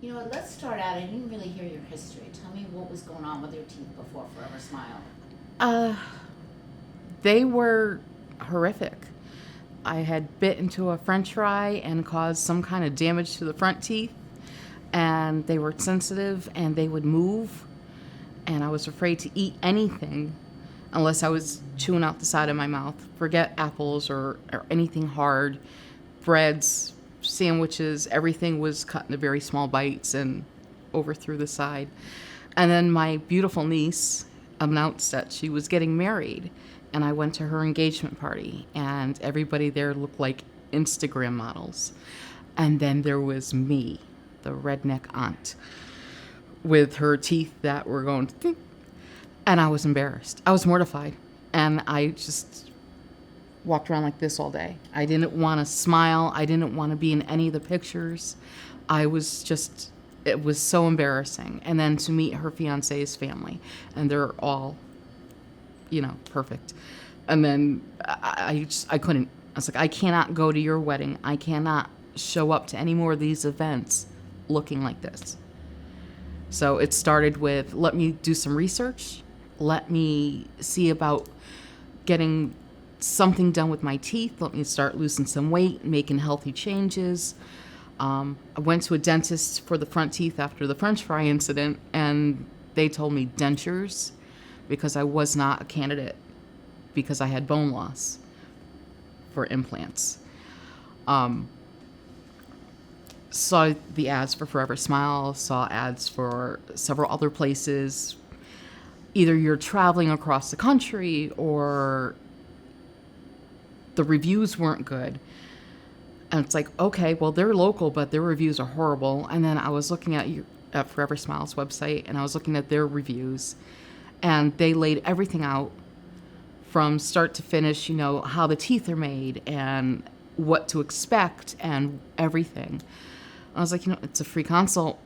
You know what, let's start out. I didn't really hear your history. Tell me what was going on with your teeth before Forever Smile. They were horrific. I had bit into a french fry and caused some kind of damage to the front teeth, and they were sensitive and they would move, and I was afraid to eat anything unless I was chewing out the side of my mouth. Forget apples or anything hard, breads, sandwiches, everything was cut into very small bites and over through the side. And then my beautiful niece announced that she was getting married, and I went to her engagement party, and everybody there looked like Instagram models. And then there was me, the redneck aunt, with her teeth that were going, and I was embarrassed. I was mortified, and I just walked around like this all day. I didn't want to smile. I didn't want to be in any of the pictures. It was so embarrassing. And then to meet her fiance's family, and they're all, perfect. And then I couldn't. I was like, I cannot go to your wedding. I cannot show up to any more of these events looking like this. So it started with, let me do some research. Let me see about getting something done with my teeth. Let me start losing some weight, making healthy changes. I went to a dentist for the front teeth after the French fry incident, and they told me dentures because I was not a candidate because I had bone loss for implants. Saw the ads for Forever Smile, saw ads for several other places. Either you're traveling across the country or the reviews weren't good. And it's like, okay, well, they're local, but their reviews are horrible. And then I was looking at Forever Smile's website, and I was looking at their reviews, and they laid everything out from start to finish, how the teeth are made and what to expect and everything. I was like, it's a free consult.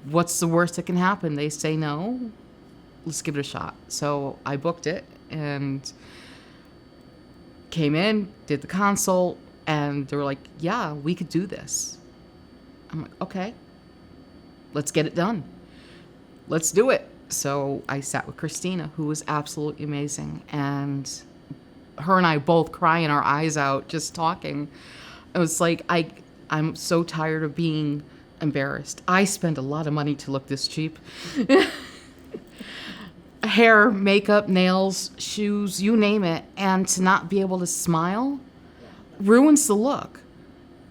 What's the worst that can happen? They say no. Let's give it a shot. So I booked it and came in, did the consult, and they were like, yeah, we could do this. I'm like, okay, let's get it done. Let's do it. So I sat with Christina, who was absolutely amazing, and her and I both crying our eyes out just talking. It was like, I'm so tired of being embarrassed. I spend a lot of money to look this cheap. Hair, makeup, nails, shoes, you name it, and to not be able to smile ruins the look.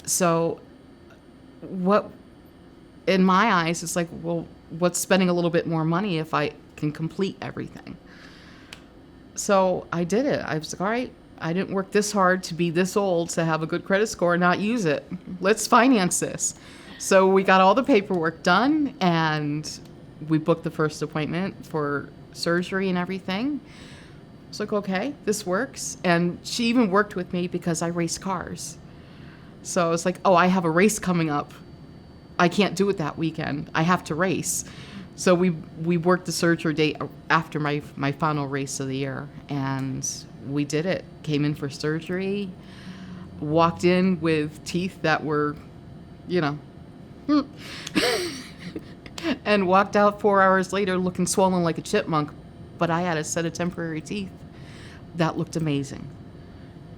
So what, in my eyes, it's like, well, what's spending a little bit more money if I can complete everything? So I did it. I was like, all right, I didn't work this hard to be this old to have a good credit score and not use it. Let's finance this. So we got all the paperwork done, and we booked the first appointment for surgery and everything. It's like, okay, this works. And she even worked with me because I race cars. So it's like, oh, I have a race coming up. I can't do it that weekend. I have to race. So we worked the surgery date after my final race of the year, and we did it. Came in for surgery, walked in with teeth that were, and walked out 4 hours later looking swollen like a chipmunk. But I had a set of temporary teeth that looked amazing.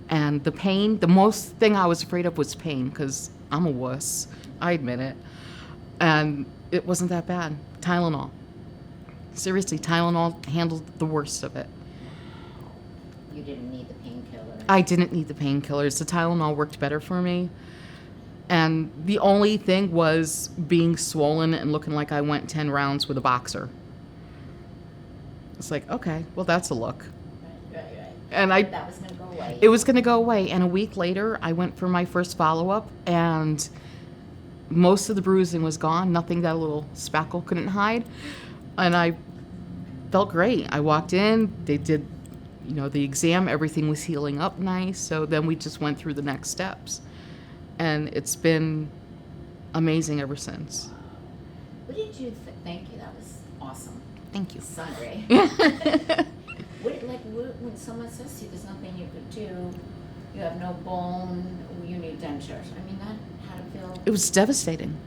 And the pain, the most thing I was afraid of was pain, because I'm a wuss. I admit it. And it wasn't that bad. Tylenol. Seriously, Tylenol handled the worst of it. You didn't need the painkiller. I didn't need the painkillers. The Tylenol worked better for me. And the only thing was being swollen and looking like I went 10 rounds with a boxer. It's like, okay, well, that's a look. Right. And That was going to go away. It was going to go away. And a week later, I went for my first follow-up, and most of the bruising was gone. Nothing that a little spackle couldn't hide. And I felt great. I walked in, they did, the exam, everything was healing up nice. So then we just went through the next steps. And it's been amazing ever since. What did you think? Thank you. That was awesome. Thank you. Sundry. When someone says to you, there's nothing you could do, you have no bone, you need dentures. I mean, that had to feel. It was devastating.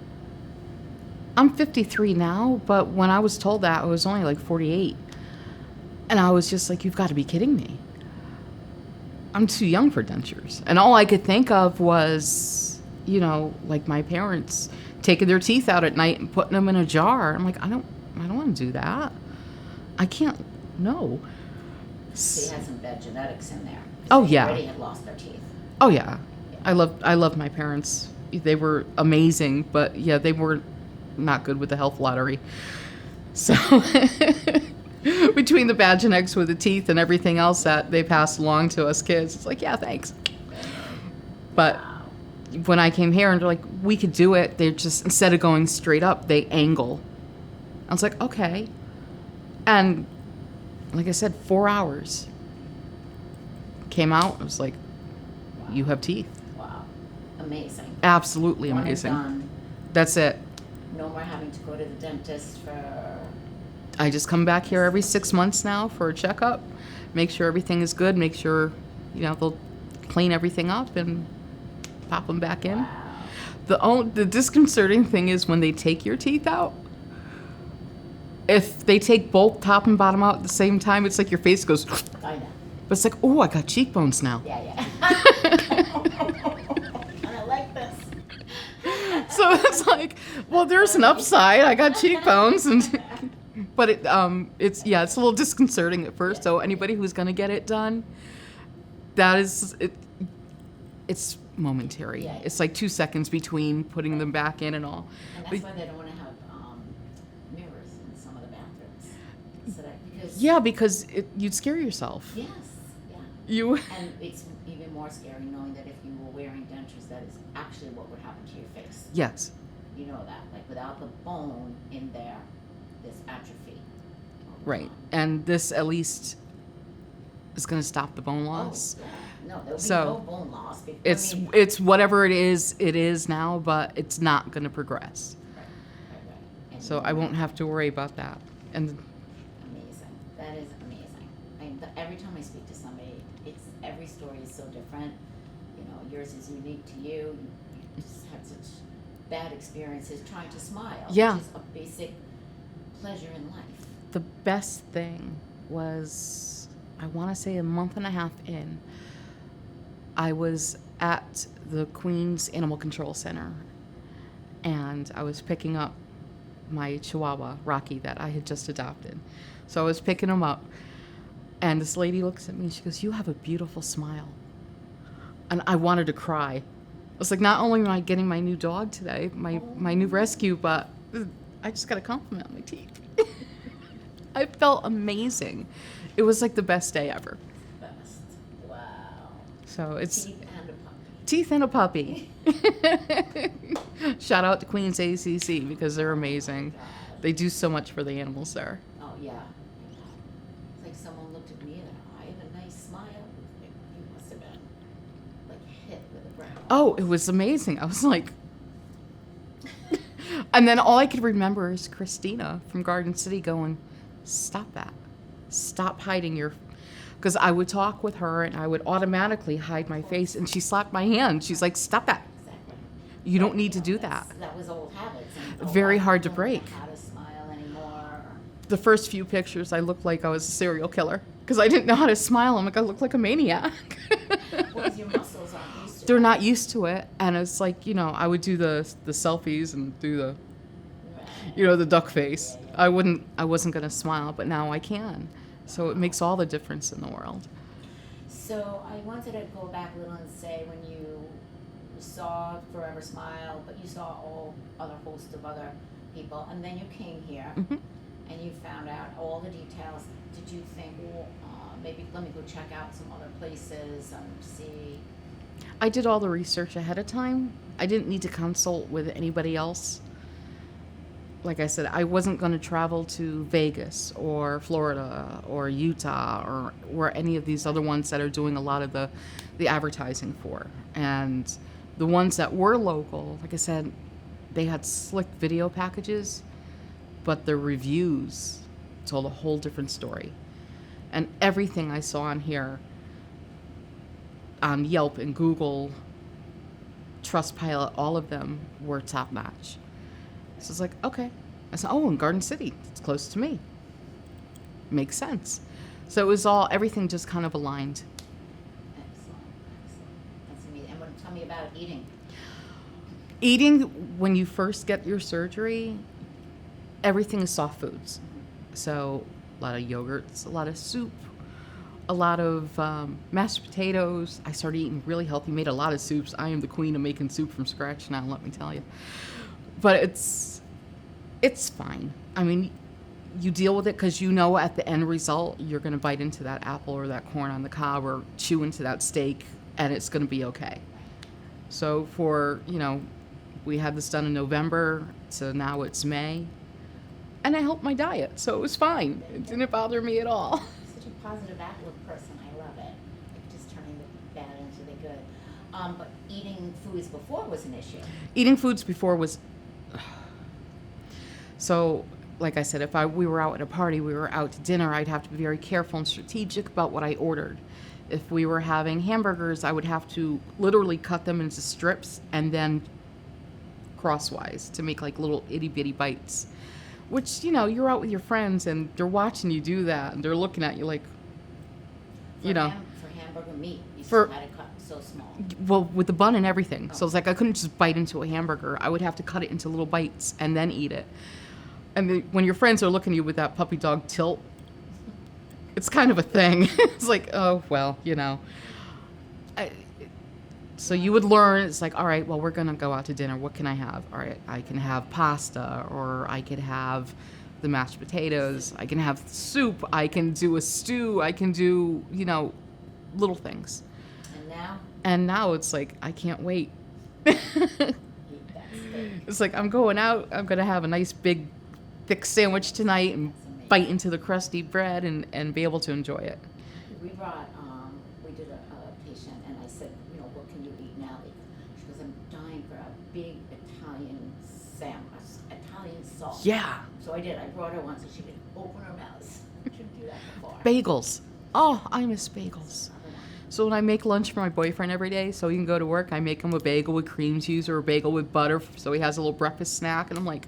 I'm 53 now, but when I was told that, I was only like 48. And I was just like, you've got to be kidding me. I'm too young for dentures. And all I could think of was, like my parents taking their teeth out at night and putting them in a jar. I'm like, I don't want to do that. I can't, no. She had some bad genetics in there. Oh, They yeah. already had lost their teeth. Oh, yeah. I love my parents. They were amazing, but yeah, they were not good with the health lottery. So between the bad genetics with the teeth and everything else that they passed along to us kids, it's like, yeah, thanks. But when I came here and they're like, we could do it, they just, instead of going straight up, they angle. I was like, okay. And like I said, 4 hours. Came out, I was like, you have teeth. Wow. Amazing. Absolutely One and amazing. done. That's it. No more having to go to the dentist for... I just come back here every 6 months now for a checkup, make sure everything is good, make sure, they'll clean everything up and pop them back in. Wow. The disconcerting thing is when they take your teeth out, if they take both top and bottom out at the same time, it's like your face goes, I know. but it's like, oh, I got cheekbones now. Yeah. And I like this. So it's like, well, there's an upside. I got cheekbones, but it's a little disconcerting at first. So anybody who's gonna get it done, that is it. It's momentary. Yeah. It's like 2 seconds between putting them back in and all. And that's why they don't want to have mirrors in some of the bathrooms. So that, because you'd scare yourself. yes, yeah. You. And it's even more scary knowing that if you were wearing dentures, that is actually what would happen to your face. Yes. You know that, like without the bone in there, there's atrophy. Right. And this at least is going to stop the bone loss. Oh, yeah. No, there will So, be no bone loss. It's whatever it is now, but it's not going to progress. Right. And So I won't have to worry about that. And amazing. That is amazing. Every time I speak to somebody, every story is so different. Yours is unique to you. You just had such bad experiences trying to smile. Yeah. Which is a basic pleasure in life. the best thing was, I want to say a month and a half in, I was at the Queens Animal Control Center, and I was picking up my Chihuahua, Rocky, that I had just adopted. So I was picking him up, and this lady looks at me and she goes, "You have a beautiful smile." And I wanted to cry. I was like, not only am I getting my new dog today, my new rescue, but I just got a compliment on my teeth. I felt amazing. It was like the best day ever. Best. Wow. So it's Teeth and a puppy. teeth and a puppy. Shout out to Queens ACC because they're amazing. God. They do so much for the animals there. Oh, yeah. It's like someone looked at me and I have a nice smile. You must have been like hit with a brown. Oh, it was amazing. I was like, and then all I could remember is Christina from Garden City going, "Stop that. Stop hiding your," because I would talk with her and I would automatically hide my face, and she slapped my hand. She's like, "Stop that. Exactly. You don't need to do that." That was old habits. And Very hard to I don't break. know how to smile anymore. The first few pictures, I looked like I was a serial killer because I didn't know how to smile. I'm like, I look like a maniac. Well, your muscles aren't used to They're it. not used to it, and it's like, I would do the selfies and do the, Right. the duck face. I wasn't gonna smile, but now I can. So it makes all the difference in the world. So I wanted to go back a little and say when you saw Forever Smile, but you saw all other host of other people, and then you came here Mhm. and you found out all the details. Did you think, well, maybe let me go check out some other places and see? I did all the research ahead of time. I didn't need to consult with anybody else. Like I said, I wasn't going to travel to Vegas or Florida or Utah or any of these other ones that are doing a lot of the advertising for. And the ones that were local, like I said, they had slick video packages, but the reviews told a whole different story. And everything I saw on here, on Yelp and Google, Trustpilot, all of them were top notch. So it's like, okay. I said, oh, in Garden City, it's close to me. Makes sense. So it was everything just kind of aligned. Excellent, excellent. That's amazing. And tell me about eating. Eating, when you first get your surgery, everything is soft foods. So a lot of yogurts, a lot of soup, a lot of mashed potatoes. I started eating really healthy, made a lot of soups. I am the queen of making soup from scratch now, let me tell you. But it's fine. I mean, you deal with it because you know at the end result you're going to bite into that apple or that corn on the cob or chew into that steak, and it's going to be okay. So we had this done in November, so now it's May, and I helped my diet, so it was fine. It didn't bother me at all. Such a positive outlook person. I love it. Like just turning the bad into the good. But eating foods before was an issue. Eating foods before was so. Like I said, if we were out at a party, we were out to dinner, I'd have to be very careful and strategic about what I ordered. If we were having hamburgers, I would have to literally cut them into strips and then crosswise to make like little itty bitty bites. Which, you're out with your friends and they're watching you do that and they're looking at you like, For hamburger meat, you For- still had to cut so small. well, with the bun and everything. Oh. So it's like I couldn't just bite into a hamburger. I would have to cut it into little bites and then eat it. And when your friends are looking at you with that puppy dog tilt, it's kind of a thing. It's like, oh, well, So you would learn, it's like, all right, well, we're going to go out to dinner. What can I have? All right, I can have pasta, or I could have the mashed potatoes. I can have soup. I can do a stew. I can do, little things. And now it's like, I can't wait. Eat that steak. It's like, I'm going out. I'm going to have a nice big thick sandwich tonight and bite into the crusty bread and be able to enjoy it. We did a patient, and I said, what can you eat now? She goes, I'm dying for a big Italian sandwich, Italian salt. Yeah. So I did. I brought her one so she could open her mouth. She didn't do that before. Bagels. Oh, I miss bagels. So when I make lunch for my boyfriend every day, so he can go to work, I make him a bagel with cream cheese or a bagel with butter, so he has a little breakfast snack, and I'm like,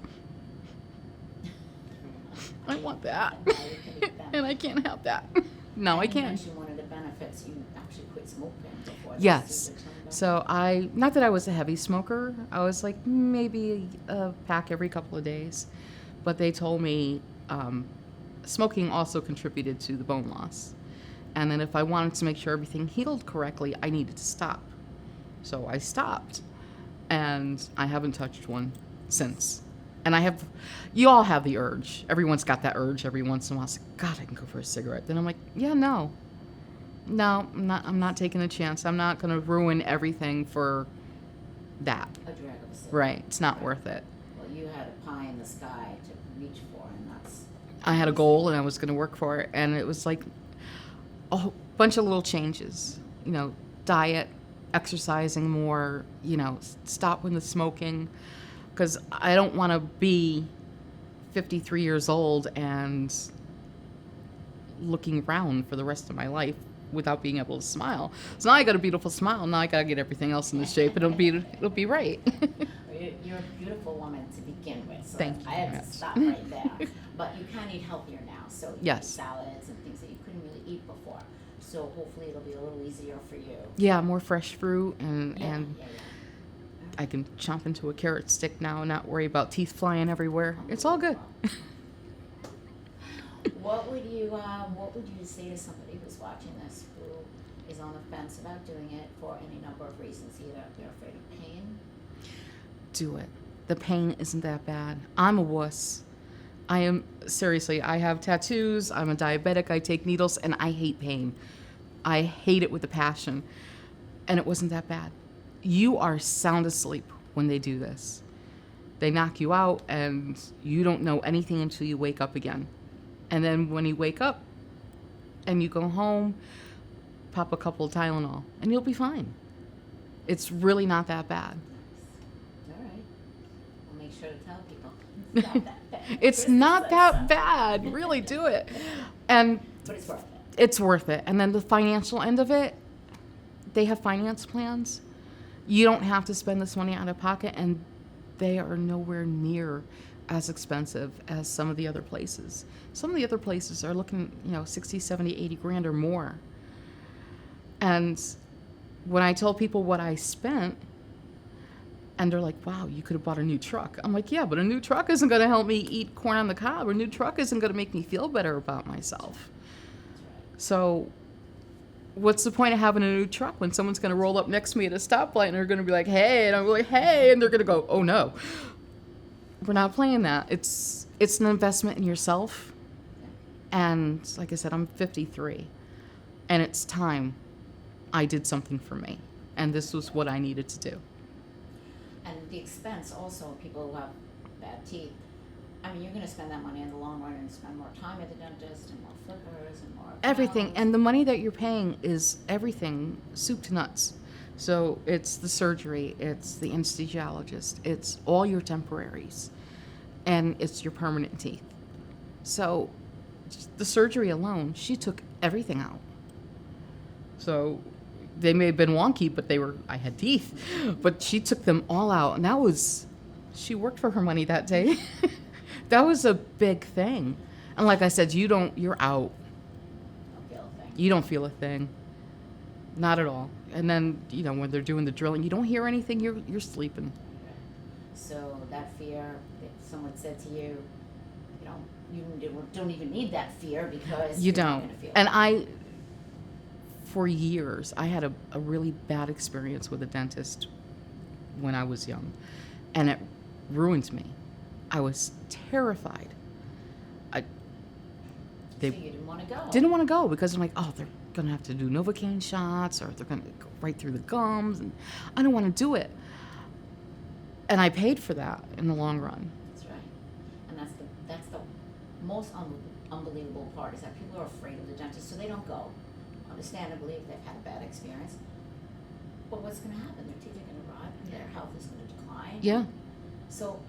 I want that. And now you can eat them. And I can't have that. No, I You can't. mentioned one of the benefits. You actually quit smoking before. Yes. So not that I was a heavy smoker. I was like maybe a pack every couple of days. But they told me smoking also contributed to the bone loss. And then if I wanted to make sure everything healed correctly, I needed to stop. So I stopped. And I haven't touched one since. And you all have the urge. Everyone's got that urge every once in a while. It's like, God, I can go for a cigarette. Then I'm like, yeah, no, I'm not taking a chance. I'm not going to ruin everything for that. A drag of a cigarette. Right. It's not worth it. Well, you had a pie in the sky to reach for, and that's. I had a goal and I was going to work for it. And it was like a whole bunch of little changes, diet, exercising more, stop with the smoking. Because I don't want to be 53 years old and looking round for the rest of my life without being able to smile. So now I got a beautiful smile. Now I got to get everything else in the shape. It'll be right. You're a beautiful woman to begin with. So Thank you I had very to much. stop right there. But you can eat healthier now. So you Yes. eat salads and things that you couldn't really eat before. So hopefully it'll be a little easier for you. Yeah, more fresh fruit and Yeah. I can chomp into a carrot stick now and not worry about teeth flying everywhere. It's all good. What would you say to somebody who's watching this who is on the fence about doing it for any number of reasons? Either they're afraid of pain. Do it. The pain isn't that bad. I'm a wuss. Seriously, I have tattoos, I'm a diabetic, I take needles, and I hate pain. I hate it with a passion. And it wasn't that bad. You are sound asleep when they do this. They knock you out, and you don't know anything until you wake up again. And then when you wake up and you go home, pop a couple of Tylenol, and you'll be fine. It's really not that bad. All right. I'll make sure to tell people. It's not that bad. It's Krista not says that so. bad. Really do it. And But it's worth it. it's worth it. And then the financial end of it, they have finance plans. You don't have to spend this money out of pocket, and they are nowhere near as expensive as some of the other places. Some of the other places are looking, 60, 70, 80 grand or more. And when I tell people what I spent, and they're like, wow, you could have bought a new truck. I'm like, yeah, but a new truck isn't going to help me eat corn on the cob. A new truck isn't going to make me feel better about myself. So what's the point of having a new truck when someone's going to roll up next to me at a stoplight and they're going to be like, hey, and I'm like, hey, and they're going to go, oh no. We're not playing that. It's an investment in yourself. And like I said, I'm 53. And it's time I did something for me. And this was what I needed to do. And the expense also, people who have bad teeth, I mean, you're going to spend that money in the long run and spend more time at the dentist and more flippers and more Everything. crowns. And the money that you're paying is everything, soup to nuts. So it's the surgery, it's the anesthesiologist, it's all your temporaries, and it's your permanent teeth. So the surgery alone, she took everything out. So they may have been wonky, but I had teeth. But she took them all out. And she worked for her money that day. That was a big thing. And like I said, you're out. Don't feel a thing. You don't feel a thing. Not at all. And then, when they're doing the drilling, you don't hear anything, you're sleeping. So that fear, if someone said to you, you don't even need that fear because You you're not don't. going to feel And for years, I had a really bad experience with a dentist when I was young. And it ruined me. I was terrified. So you didn't want to go. Didn't want to go because I'm like, oh, they're going to have to do Novocaine shots or they're going to go right through the gums. And I don't want to do it. And I paid for that in the long run. That's right. And that's the most unbelievable part is that people are afraid of the dentist, so they don't go. Understandably, if they've had a bad experience. But what's going to happen? Their teeth are going to rot and their health is going to decline. Yeah. So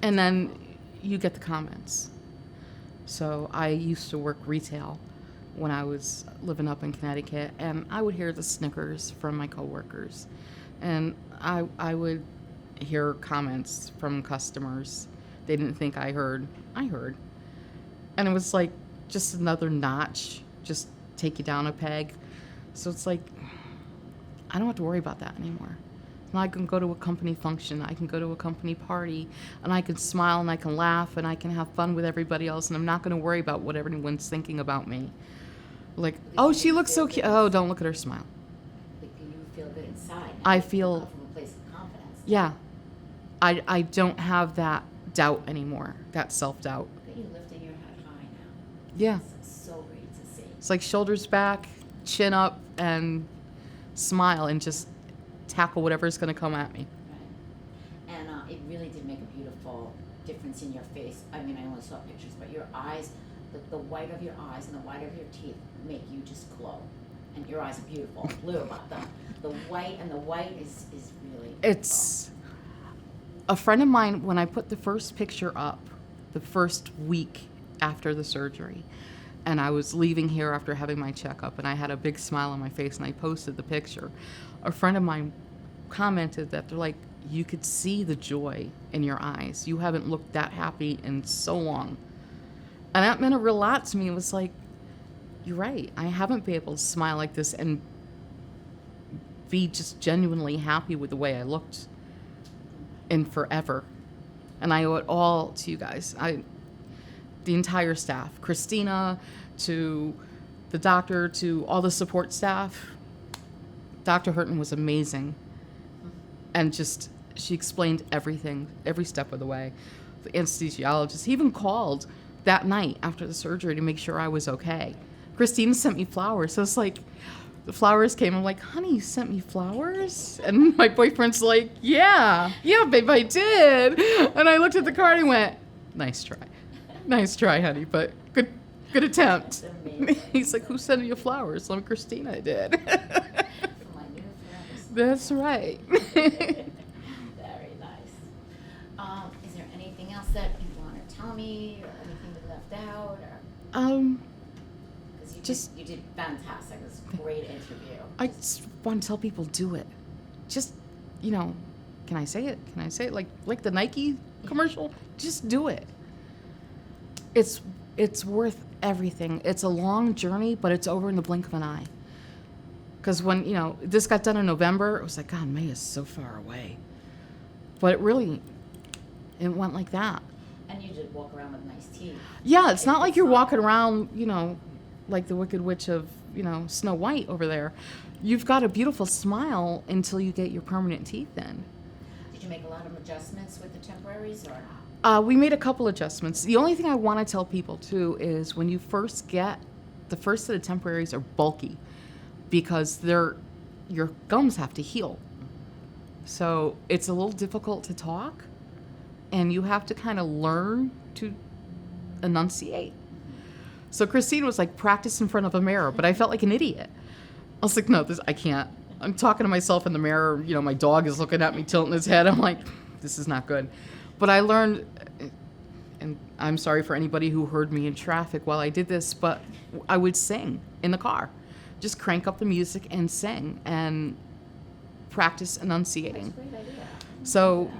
And then you get the comments. So I used to work retail when I was living up in Connecticut, and I would hear the snickers from my coworkers. And I would hear comments from customers. They didn't think I heard. I heard. And it was like just another notch, just take you down a peg. So it's like, I don't have to worry about that anymore. Now I can go to a company function, I can go to a company party, and I can smile and I can laugh and I can have fun with everybody else, and I'm not going to worry about what everyone's thinking about me. Like, oh, she looks so cute. Oh, don't look at her smile. like you feel good inside. I You feel- come from a place of confidence. Yeah. I don't have that doubt anymore, that self-doubt. Look at you lifting your head high now. Yeah. It's so great to see. It's like shoulders back, chin up, and smile and just tackle whatever's going to come at me. Right. And it really did make a beautiful difference in your face. I mean, I only saw pictures, but your eyes, the white of your eyes and the white of your teeth make you just glow. And your eyes are beautiful. Blue about them. The white is really It's a friend of mine, when I put the first picture up, the first week after the surgery, and I was leaving here after having my checkup, and I had a big smile on my face, and I posted the picture. A friend of mine commented that they're like, you could see the joy in your eyes. You haven't looked that happy in so long. And that meant a real lot to me. It was like, you're right. I haven't been able to smile like this and be just genuinely happy with the way I looked in forever. And I owe it all to you guys. The entire staff, Christina, to the doctor, to all the support staff. Dr. Hurton was amazing. And she explained everything, every step of the way. The anesthesiologist, he even called that night after the surgery to make sure I was okay. Christina sent me flowers. So it's like, the flowers came. I'm like, honey, you sent me flowers? And my boyfriend's like, yeah, babe, I did. And I looked at the card and went, nice try. Nice try, honey, but good attempt. That's amazing. He's like, who sent you flowers? I'm Christina did. For my new friends. That's right. Very nice. Is there anything else that you want to tell me, or anything we left out, or? Because you did fantastic. It was a great interview. I just want to tell people, do it. Just, can I say it? Can I say it? Like the Nike commercial? Just do it. It's worth everything. It's a long journey, but it's over in the blink of an eye. Because when, this got done in November, it was like, God, May is so far away. But it went like that. And you did walk around with nice teeth. Yeah, it's not like you're walking around, like the Wicked Witch of, Snow White over there. You've got a beautiful smile until you get your permanent teeth in. Did you make a lot of adjustments with the temporaries, or? We made a couple adjustments. The only thing I want to tell people, too, is when you first get the first set of temporaries are bulky because your gums have to heal. So it's a little difficult to talk, and you have to kind of learn to enunciate. So Christine was like, practice in front of a mirror, but I felt like an idiot. I was like, no, I can't. I'm talking to myself in the mirror. My dog is looking at me, tilting his head. I'm like, this is not good. But I learned, and I'm sorry for anybody who heard me in traffic while I did this, but I would sing in the car. Just crank up the music and sing and practice enunciating. That's a great idea. So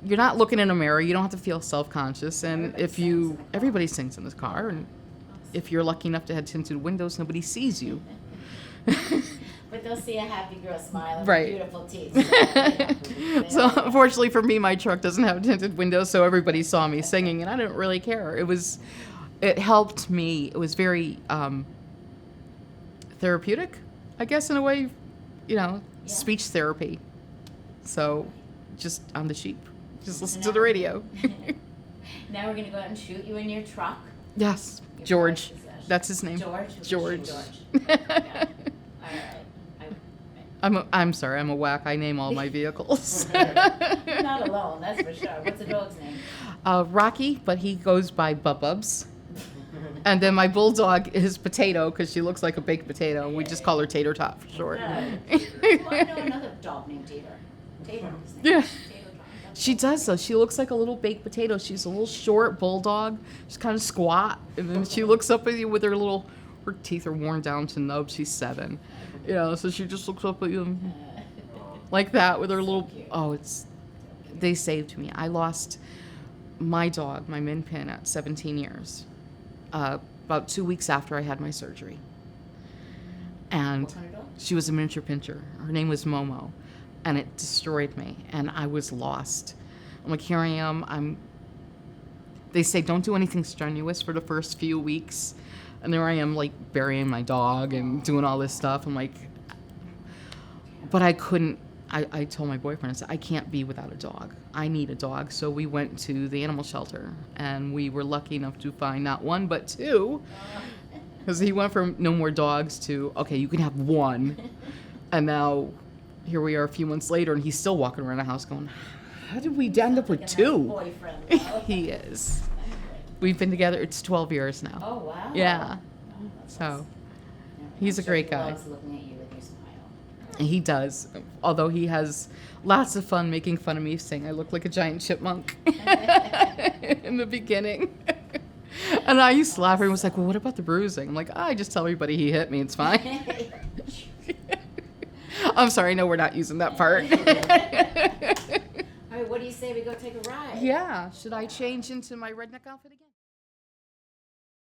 you're not looking in a mirror. You don't have to feel self-conscious. And everybody sings in this car. And if you're lucky enough to have tinted windows, nobody sees you. But they'll see a happy girl smile and Right. beautiful teeth. So unfortunately for me, my truck doesn't have tinted windows, so everybody saw me singing, and I didn't really care. It helped me. It was very therapeutic, I guess, in a way, speech therapy. So just on the sheep, just listen to the radio. Now we're going to go out and shoot you in your truck. Yes, Your George. prized possession. That's his name. George. George. Yeah. All right. I'm sorry, I'm a whack. I name all my vehicles. You're not alone, that's for sure. What's the dog's name? Rocky, but he goes by Bubs. And then my bulldog is Potato because she looks like a baked potato. We just call her Tater Tot for short. Well, I know another dog named Tater. Tater. His name. Yeah. Tater Tot. That's She does, though. She looks like a little baked potato. She's a little short bulldog. She's kind of squat. And then she looks up at you with her teeth are worn down to nubs. She's 7. So she just looks up at you like that with her little... cute. They saved me. I lost my dog, my Min Pin, at 17 years. About 2 weeks after I had my surgery. And What kind of dog? she was a miniature pinscher. Her name was Momo. And it destroyed me. And I was lost. I'm like, here I am. They say don't do anything strenuous for the first few weeks. And there I am, like, burying my dog and doing all this stuff. I'm like, but I couldn't. I told my boyfriend, I said, I can't be without a dog. I need a dog. So we went to the animal shelter, and we were lucky enough to find not 1, but 2. Because he went from no more dogs to, okay, you can have 1. And now here we are a few months later, and he's still walking around the house going, how did we end up with Like a nice 2? boyfriend, though. He is. We've been together, it's 12 years now. Oh, wow. Yeah. Oh, that's So awesome. he's I'm a great he guy. loves looking at you with your smile. He does, although he has lots of fun making fun of me, saying I look like a giant chipmunk in the beginning. And I used to laugh, and he was like, well, what about the bruising? I'm like, I just tell everybody he hit me, it's fine. I'm sorry, no, we're not using that part. All right, what do you say we go take a ride? Yeah, should I change into my redneck outfit again?